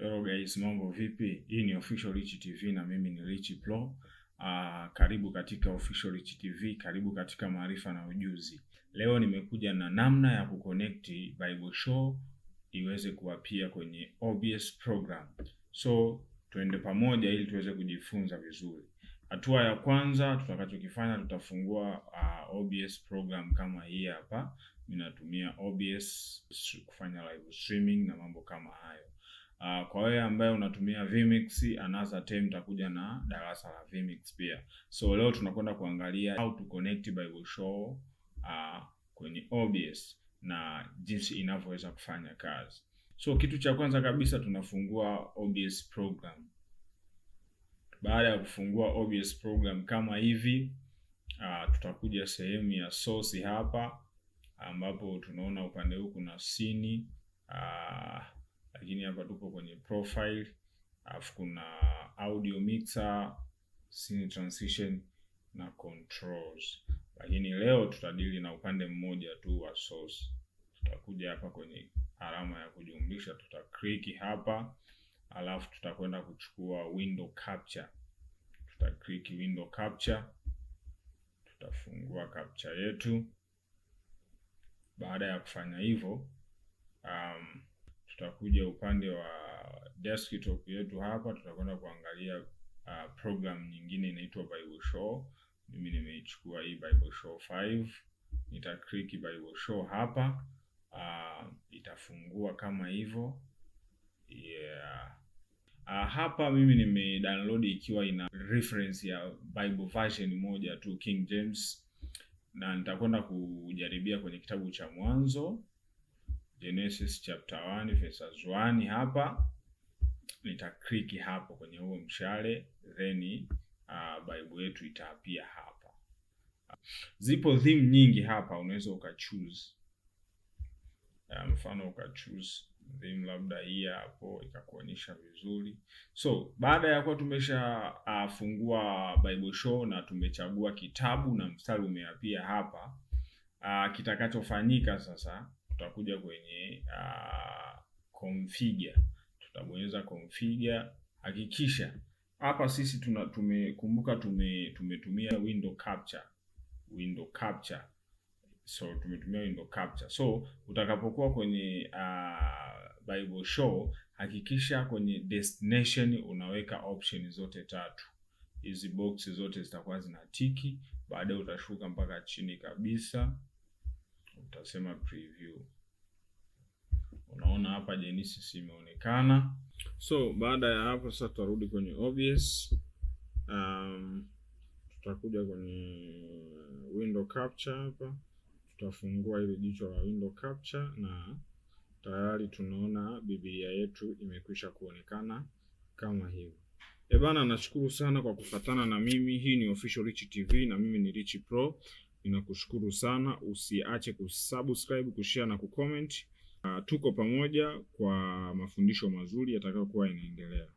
Hello guys, mambo vipi? Hii ni Official Rich TV na mimi ni Rich Pro. Karibu katika Official Rich TV, karibu katika maarifa na ujuzi. Leo nimekuja na namna ya kuconnect Bible Show iweze kuapia kwenye OBS program. So tuende pamoja ili tuweze kujifunza vizuri. Hatua ya kwanza tutakachokifanya, tutafungua OBS program kama hii hapa. Ninatumia OBS kufanya live streaming na mambo kama hayo. Kwa wewe ambaye unatumia Vmix, another time takuja na darasa la Vmix pia. So leo tunakwenda kuangalia how to connect Bible Show kwenye OBS na jinsi inavyoweza kufanya kazi. So kitu cha kwanza kabisa tunafungua OBS program. Baada ya kufungua OBS program kama hivi, tutakuja sehemu ya source hapa ambapo tunaona upande huu kuna scene, lakini hapa tuko kwenye profile, alafu kuna audio mixer, scene transition na controls. Lakini leo tutadili na upande mmoja tu wa source. Tutakuja hapa kwenye alama ya kujumlisha, tutaklik hapa, alafu tutakwenda kuchukua window capture. Tutaklik window capture, tutafungua capture yetu. Baada ya kufanya hivyo, tutakuja upande wa desktop yetu hapa, tutakwenda kuangalia program nyingine inaitwa Bible Show. Mimi nimeichukua hii Bible Show 5. Nitaklik Bible Show hapa, itafungua kama hivyo. Hapa mimi nimedownload ikiwa ina reference ya Bible version moja tu, King James, na nitakwenda kujaribia kwenye kitabu cha Mwanzo, Genesis chapter 1 verses 1 hapa. Nitaklik hapo kwenye huo mshale, then Bible yetu itaapia hapa. Zipo theme nyingi hapa, unaweza ukachoose. Mfano ukachoose theme labda hii hapo, ikakuonyesha vizuri. So baada ya kuwa tumesha fungua Bible Show na tumechagua kitabu na mstari umeapia hapa, kitakachofanyika sasa, tutakuja kwenye configure. Tutabonyeza configure. Hakikisha hapa sisi tumekumbuka tumetumia window capture. So tumetumia window capture. So utakapokuwa kwenye Bible Show, hakikisha kwenye destination unaweka option zote tatu. Hizi box zote zitakuwa zina tiki. Baadaye utashuka mpaka chini kabisa, utasema preview. Unaona hapa Genesis imeonekana. So baada ya hapo sasa tutarudi kwenye OBS. Tutakuja kwenye window capture hapa. Tutafungua ile jicho la window capture na tayari tunaona Biblia yetu imekwisha kuonekana kama hivi. Bana, nashukuru sana kwa kufuatana na mimi. Hii ni Official Rich TV na mimi ni Rich Pro. Ninakushukuru sana. Usiache kusubscribe, kushare na kucomment. Tuko pamoja kwa mafundisho mazuri yatakayokuwa inaendelea.